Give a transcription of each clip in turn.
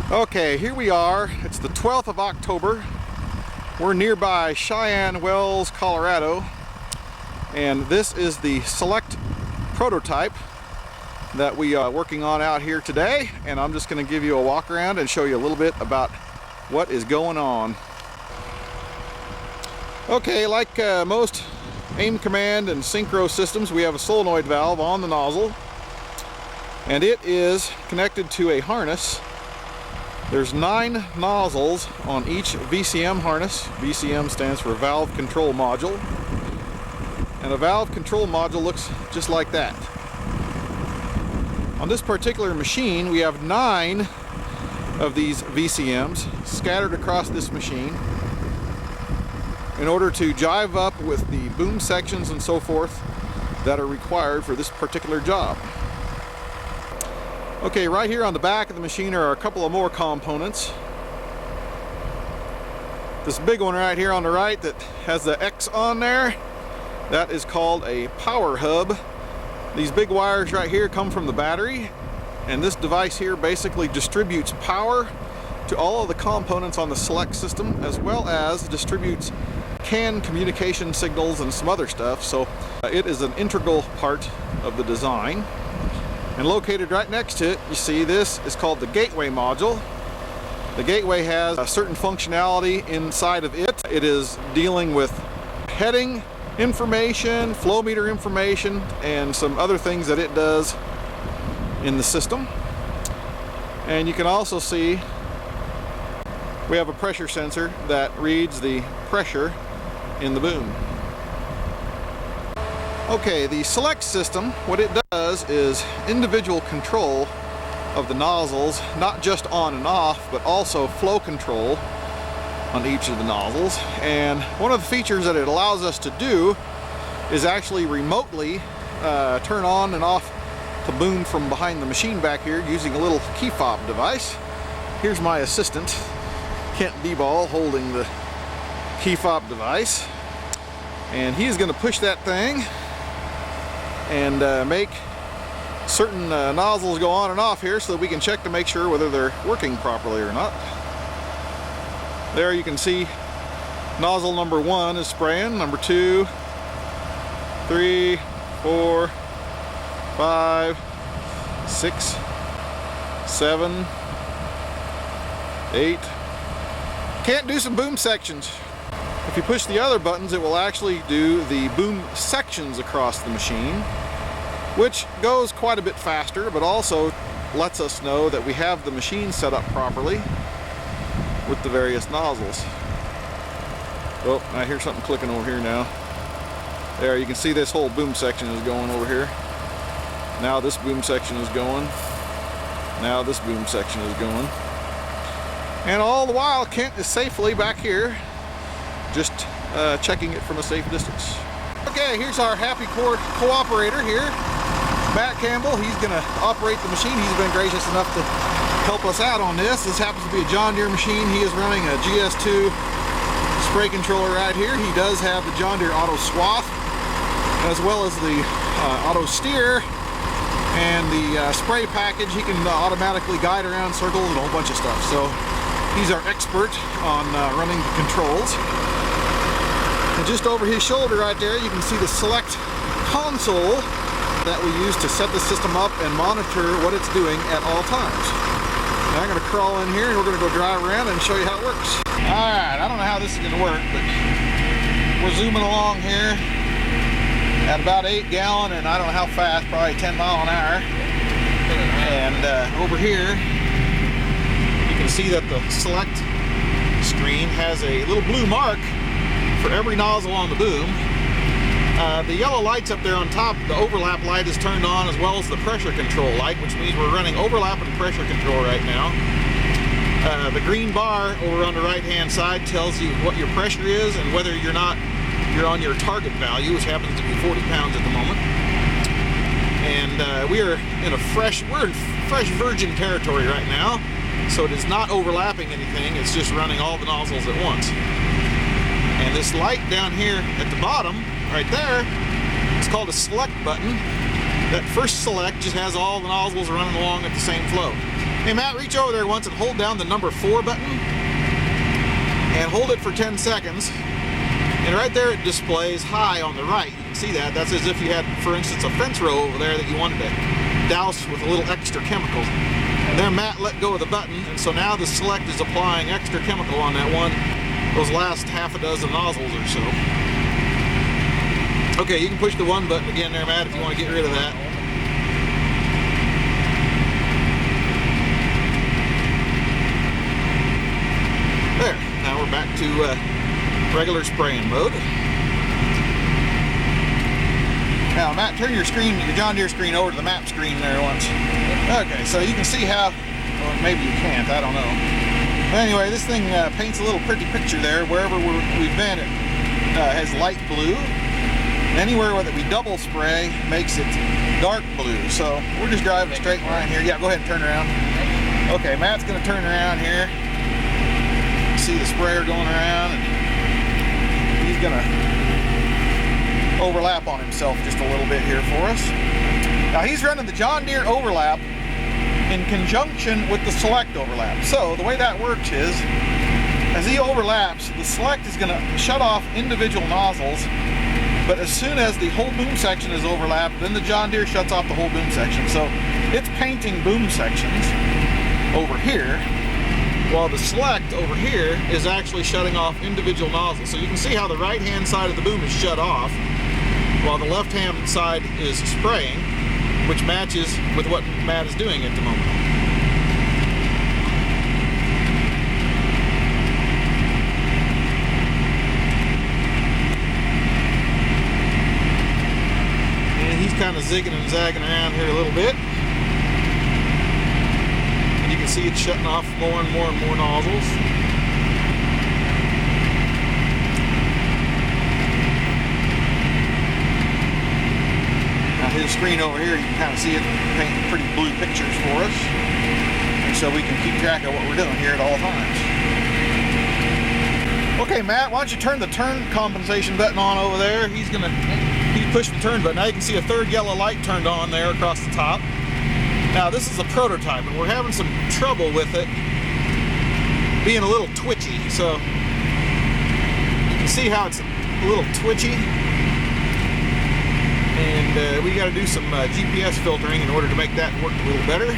Okay, here we are. It's the 12th of October. We're nearby Cheyenne Wells, Colorado, and this is the Select prototype that we are working on out here today, and I'm just going to give you a walk around and show you a little bit about what is going on. Okay, like most aim command and synchro systems, we have a solenoid valve on the nozzle, and it is connected to a harness. There's 9 nozzles on each VCM harness. VCM stands for Valve Control Module. And a valve control module looks just like that. On this particular machine, we have 9 of these VCMs scattered across this machine in order to jive up with the boom sections and so forth that are required for this particular job. Okay, right here on the back of the machine are a couple of more components. This big one right here on the right that has the X on there, that is called a power hub. These big wires right here come from the battery, and this device here basically distributes power to all of the components on the Select system, as well as distributes CAN communication signals and some other stuff. So it is an integral part of the design. And located right next to it, you see this is called the gateway module. The gateway has a certain functionality inside of it. It is dealing with heading information, flow meter information, and some other things that it does in the system. And you can also see we have a pressure sensor that reads the pressure in the boom. Okay, the Select system, what it does is individual control of the nozzles, not just on and off, but also flow control on each of the nozzles. And one of the features that it allows us to do is actually remotely turn on and off the boom from behind the machine back here using a little key fob device. Here's my assistant, Kent D-Ball, holding the key fob device. And he's going to push that thing and make certain nozzles go on and off here so that we can check to make sure whether they're working properly or not. There you can see nozzle number 1 is spraying, number 2, 3, 4, 5, 6, 7, 8. Can't do some boom sections. If you push the other buttons, it will actually do the boom sections across the machine, which goes quite a bit faster, but also lets us know that we have the machine set up properly with the various nozzles. Oh, I hear something clicking over here now. There, you can see this whole boom section is going over here. Now this boom section is going. Now this boom section is going. And all the while, Kent is safely back here, just checking it from a safe distance. Okay, here's our happy cooperator here, Matt Campbell. He's going to operate the machine. He's been gracious enough to help us out on this. This happens to be a John Deere machine. He is running a GS2 spray controller right here. He does have the John Deere Auto Swath, as well as the Auto Steer and the spray package. He can automatically guide around circles and a whole bunch of stuff. So he's our expert on running the controls. And just over his shoulder right there, you can see the Select console that we use to set the system up and monitor what it's doing at all times. Now I'm going to crawl in here and we're going to go drive around and show you how it works. Alright, I don't know how this is going to work, but we're zooming along here at about 8 gallon and I don't know how fast, probably 10 mile an hour. And over here, you can see that the Select screen has a little blue mark for every nozzle on the boom. The yellow lights up there on top, the overlap light is turned on, as well as the pressure control light, which means we're running overlap and pressure control right now. The green bar over on the right hand side tells you what your pressure is and whether you're on your target value, which happens to be 40 pounds at the moment. And we're in fresh virgin territory right now, so it is not overlapping anything, it's just running all the nozzles at once. And this light down here at the bottom, right there, it's called a select button. That first select just has all the nozzles running along at the same flow. Hey Matt, reach over there once and hold down the number 4 button and hold it for 10 seconds. And right there it displays high on the right. You can see that. That's as if you had, for instance, a fence row over there that you wanted to douse with a little extra chemical. And there Matt let go of the button, and so now the Select is applying extra chemical on that one, those last half a dozen nozzles or so. Okay, you can push the 1 button again there, Matt, if you want to get rid of that. There, now we're back to regular spraying mode. Now, Matt, turn your screen, your John Deere screen over to the map screen there once. Okay, so you can see how, well, maybe you can't, I don't know. But anyway, this thing paints a little pretty picture there. Wherever we've been, it has light blue. Anywhere that we double spray makes it dark blue. So we're just driving a straight line here. Yeah, go ahead and turn around. Okay, Matt's gonna turn around here. See the sprayer going around, and he's gonna overlap on himself just a little bit here for us. Now he's running the John Deere overlap in conjunction with the Select overlap. So the way that works is, as he overlaps, the Select is gonna shut off individual nozzles, but as soon as the whole boom section is overlapped, then the John Deere shuts off the whole boom section. So it's painting boom sections over here, while the Select over here is actually shutting off individual nozzles. So you can see how the right-hand side of the boom is shut off, while the left-hand side is spraying, which matches with what Matt is doing at the moment. And he's kind of zigging and zagging around here a little bit. You can see it's shutting off more and more and more nozzles. Now his screen over here, you can kind of see it painting pretty blue pictures for us. And so we can keep track of what we're doing here at all times. Okay, Matt, why don't you turn the turn compensation button on over there. He pushed the turn button. Now you can see a 3rd yellow light turned on there across the top. Now this is a prototype, and we're having some trouble with it being a little twitchy. So you can see how it's a little twitchy, and we got to do some GPS filtering in order to make that work a little better.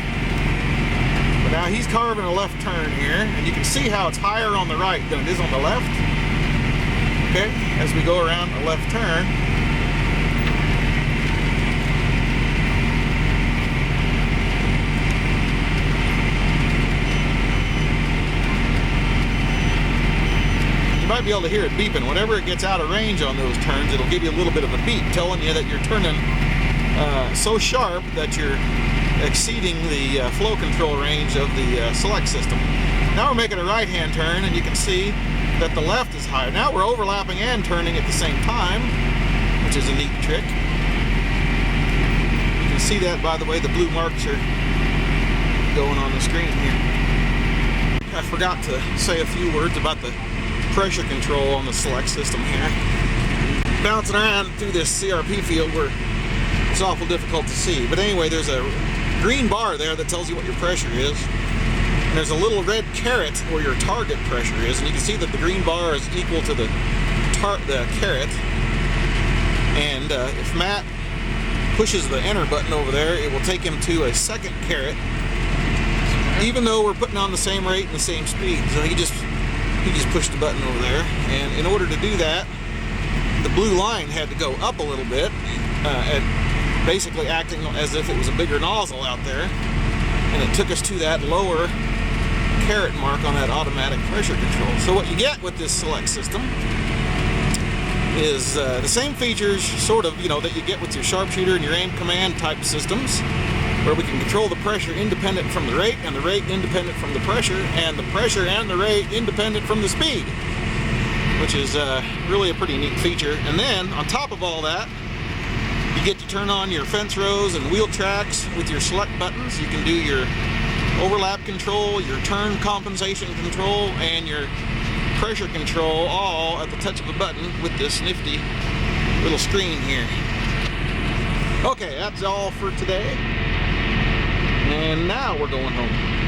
But now he's carving a left turn here, and you can see how it's higher on the right than it is on the left. Okay, as we go around the left turn. You might be able to hear it beeping. Whenever it gets out of range on those turns, it'll give you a little bit of a beep telling you that you're turning so sharp that you're exceeding the flow control range of the Select system. Now we're making a right-hand turn, and you can see that the left is higher. Now we're overlapping and turning at the same time, which is a neat trick. You can see that, by the way, the blue marks are going on the screen here. I forgot to say a few words about the pressure control on the Select system here. Bouncing around through this CRP field where it's awful difficult to see. But anyway, there's a green bar there that tells you what your pressure is. And there's a little red caret where your target pressure is. And you can see that the green bar is equal to the caret. And if Matt pushes the enter button over there, it will take him to a second caret, even though we're putting on the same rate and the same speed. So he just pushed the button over there. And in order to do that, the blue line had to go up a little bit, basically acting as if it was a bigger nozzle out there, and it took us to that lower caret mark on that automatic pressure control. So what you get with this Select system is the same features, sort of, that you get with your sharpshooter and your aim command type systems, where we can control the pressure independent from the rate, and the rate independent from the pressure, and the pressure and the rate independent from the speed, which is really a pretty neat feature. And then on top of all that, you get to turn on your fence rows and wheel tracks with your Select buttons. You can do your overlap control, your turn compensation control, and your pressure control all at the touch of a button with this nifty little screen here. Okay, that's all for today. And now we're going home.